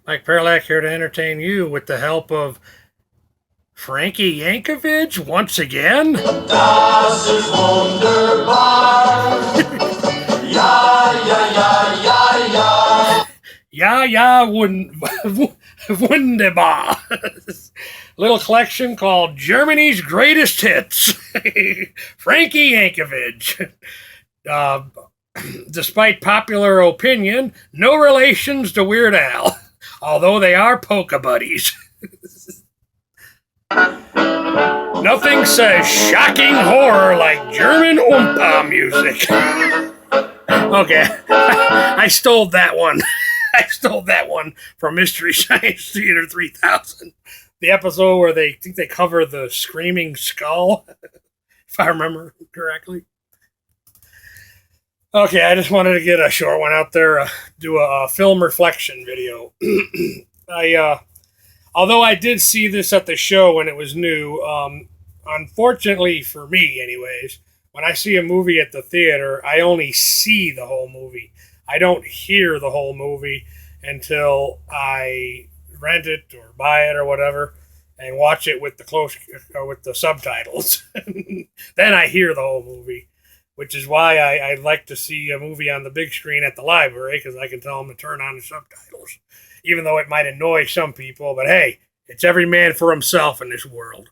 Mike Perlak here to entertain you with the help of Frankie Yankovic once again. Das ist wunderbar. Ja, ja, ja, ja, ja. Ya Wunderbar. Little collection called Germany's Greatest Hits. Frankie Yankovic. Uh, Despite popular opinion, no relations to Weird Al, although they are polka buddies. Nothing says shocking horror like German Oompa music. Okay, I stole that one. I stole that one from Mystery Science Theater 3000. The episode where they think they cover the screaming skull, if I remember correctly. Okay, I just wanted to get a short one out there, do a film reflection video. Although I did see this at the show when it was new, unfortunately for me, anyways, when I see a movie at the theater, I only see the whole movie. I don't hear the whole movie until I rent it or buy it or whatever, and watch it with the subtitles. Then I hear the whole movie, which is why I like to see a movie on the big screen at the library, because I can tell them to turn on the subtitles. Even though it might annoy some people, but hey, it's every man for himself in this world.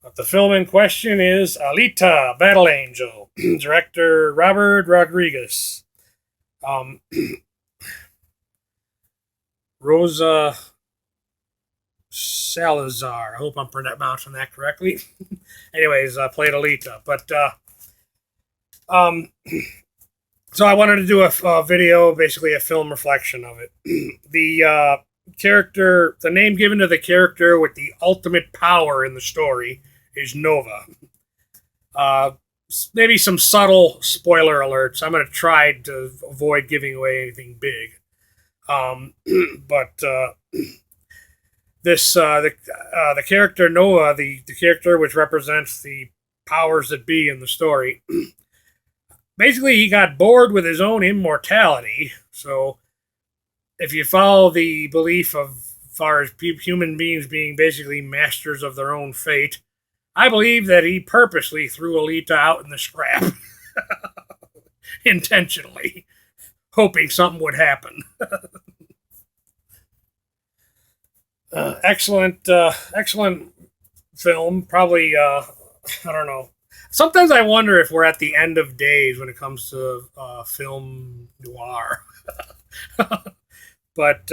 But the film in question is Alita, Battle Angel, director Robert Rodriguez. Rosa Salazar. I hope I'm pronouncing that correctly. Anyways, played Alita. But so I wanted to do a video, basically a film reflection of it. The character, the name given to the character with the ultimate power in the story is Nova. Maybe some subtle spoiler alerts. I'm going to try to avoid giving away anything big. But the character Nova, the character which represents the powers that be in the story, basically he got bored with his own immortality. So if you follow the belief of as far as human beings being basically masters of their own fate, I believe that he purposely threw Alita out in the scrap. Intentionally, hoping something would happen. Excellent film. Probably, I don't know. Sometimes I wonder if we're at the end of days when it comes to film noir. But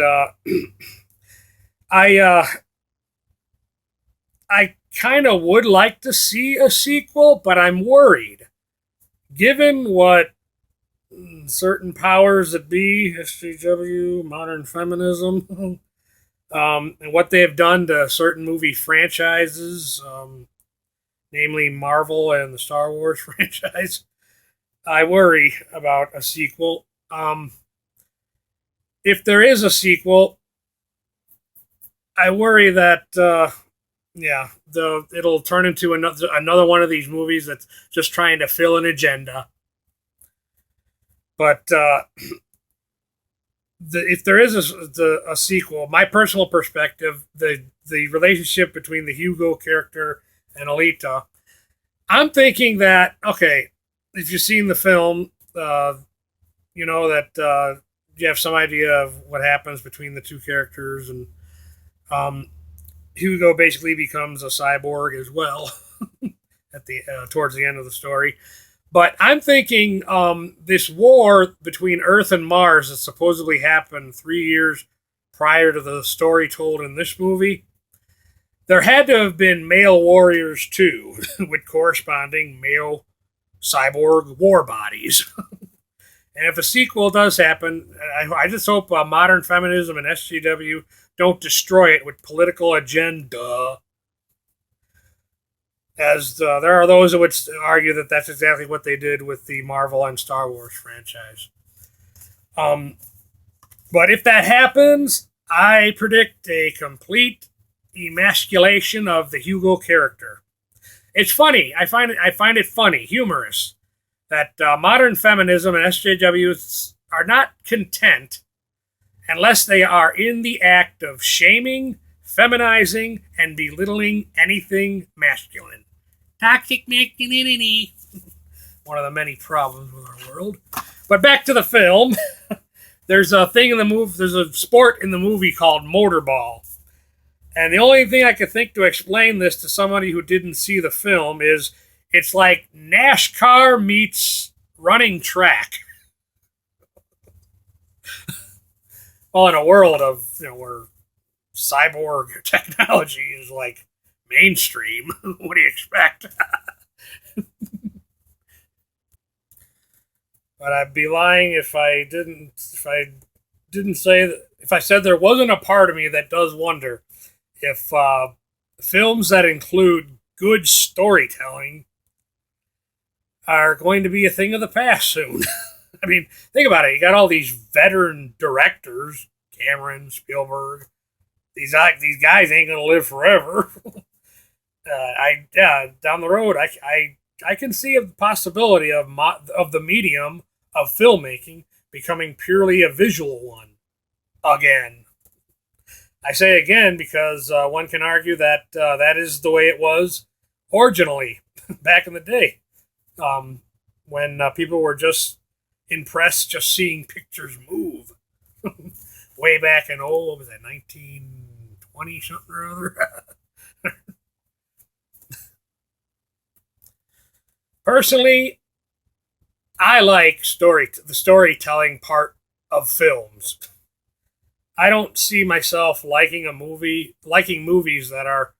I kind of would like to see a sequel, but I'm worried. Given what certain powers that be, SJW, modern feminism, and what they have done to certain movie franchises, namely Marvel and the Star Wars franchise, I worry about a sequel. If there is a sequel, I worry that it'll turn into another one of these movies that's just trying to fill an agenda. But if there is a sequel, my personal perspective, the relationship between the Hugo character and Alita, I'm thinking that, okay, if you've seen the film, you know that you have some idea of what happens between the two characters, and Hugo basically becomes a cyborg as well at the towards the end of the story. But I'm thinking this war between Earth and Mars that supposedly happened 3 years prior to the story told in this movie, there had to have been male warriors too, with corresponding male cyborg war bodies. And if a sequel does happen, I just hope modern feminism and SJW don't destroy it with political agenda. As there are those who would argue that that's exactly what they did with the Marvel and Star Wars franchise. But if that happens, I predict a complete emasculation of the Hugo character. It's funny. I find it funny, humorous, that modern feminism and SJWs are not content unless they are in the act of shaming, feminizing, and belittling anything masculine. Toxic masculinity. One of the many problems with our world. But back to the film. There's a thing in the movie. There's a sport in the movie called motorball. And the only thing I could think to explain this to somebody who didn't see the film is it's like NASCAR meets running track. Well, in a world of, where cyborg technology is like mainstream, what do you expect? But I'd be lying if I didn't say that, if I said there wasn't a part of me that does wonder if films that include good storytelling are going to be a thing of the past soon. I mean, think about it. You got all these veteran directors, Cameron, Spielberg. These guys ain't gonna live forever. Down the road, I can see a possibility of the medium of filmmaking becoming purely a visual one again. I say again because one can argue that that is the way it was originally back in the day, when people were just impressed just seeing pictures move. Way back in, what was that, 1920 something or other? Personally, I like the storytelling part of films. I don't see myself liking movies that are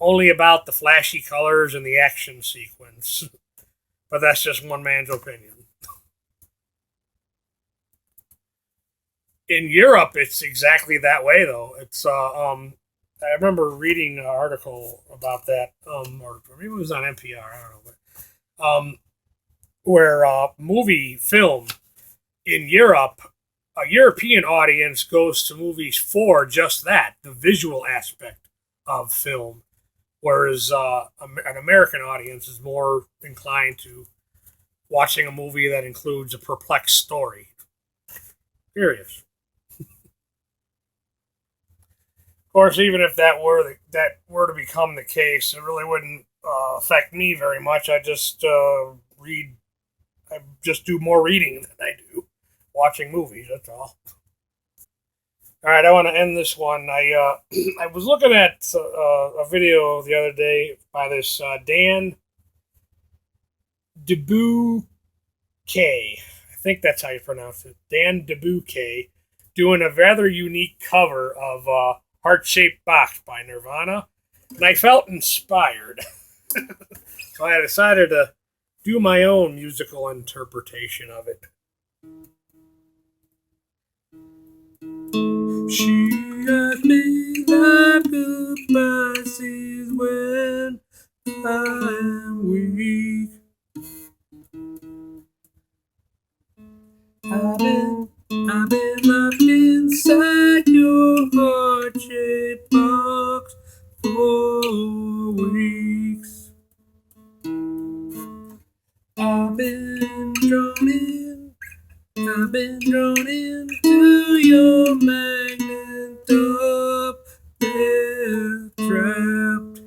only about the flashy colors and the action sequence. But that's just one man's opinion. In Europe, it's exactly that way, though. It's I remember reading an article about that, or maybe it was on NPR. I don't know, but where movie film in Europe, a European audience goes to movies for just that, the visual aspect of film, whereas an American audience is more inclined to watching a movie that includes a perplexed story. Curious. Of course, even if that were to become the case, it really wouldn't affect me very much. I just read. I just do more reading than I do watching movies. That's all. All right, I want to end this one. I was looking at a video the other day by this Dan Doboque. I think that's how you pronounce it. Dan Doboque, doing a rather unique cover of Heart-Shaped Box by Nirvana. And I felt inspired. So I decided to do my own musical interpretation of it. She asked me like goodbyes when I am weak. I've been locked inside your heart-shaped box for weeks. I've been drawn into your magnet up there trapped.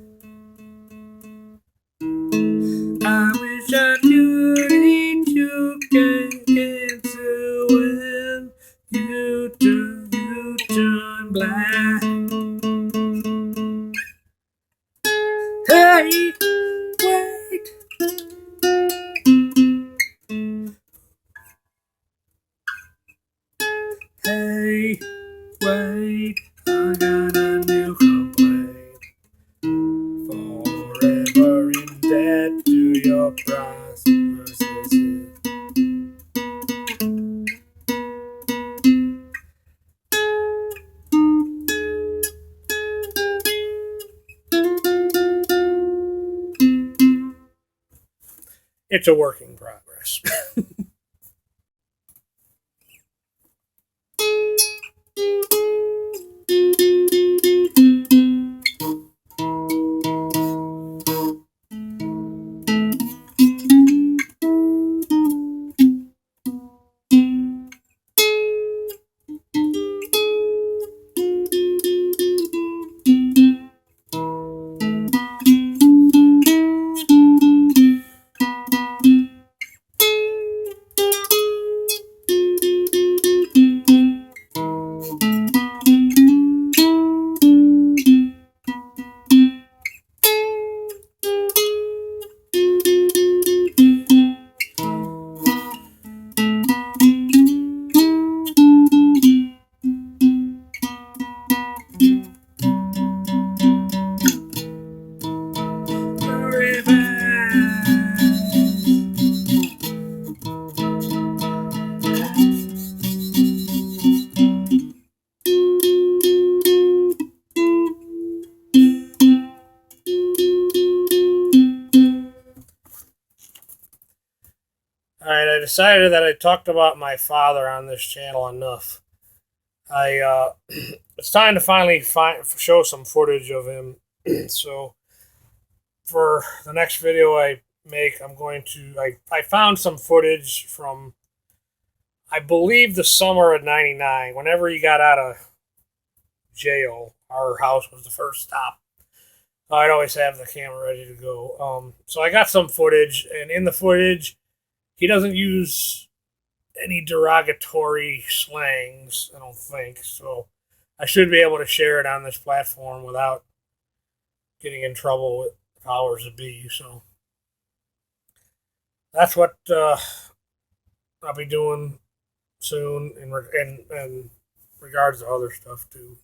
I wish I could eat your cancer when you turn black. Hey, wait. Hey, wait, I got a new complaint. Forever in debt to your processes. It's a work in progress. decided that I talked about my father on this channel enough. It's time to finally show some footage of him. So for the next video I make, I'm going to, I found some footage from, I believe, the summer of '99. Whenever he got out of jail, our house was the first stop. I'd always have the camera ready to go. So I got some footage, and in the footage, he doesn't use any derogatory slangs, I don't think. So I should be able to share it on this platform without getting in trouble with the powers that be. So that's what I'll be doing soon in regards to other stuff too.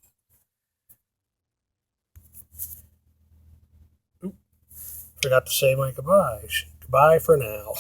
Forgot to say my goodbyes. Goodbye for now.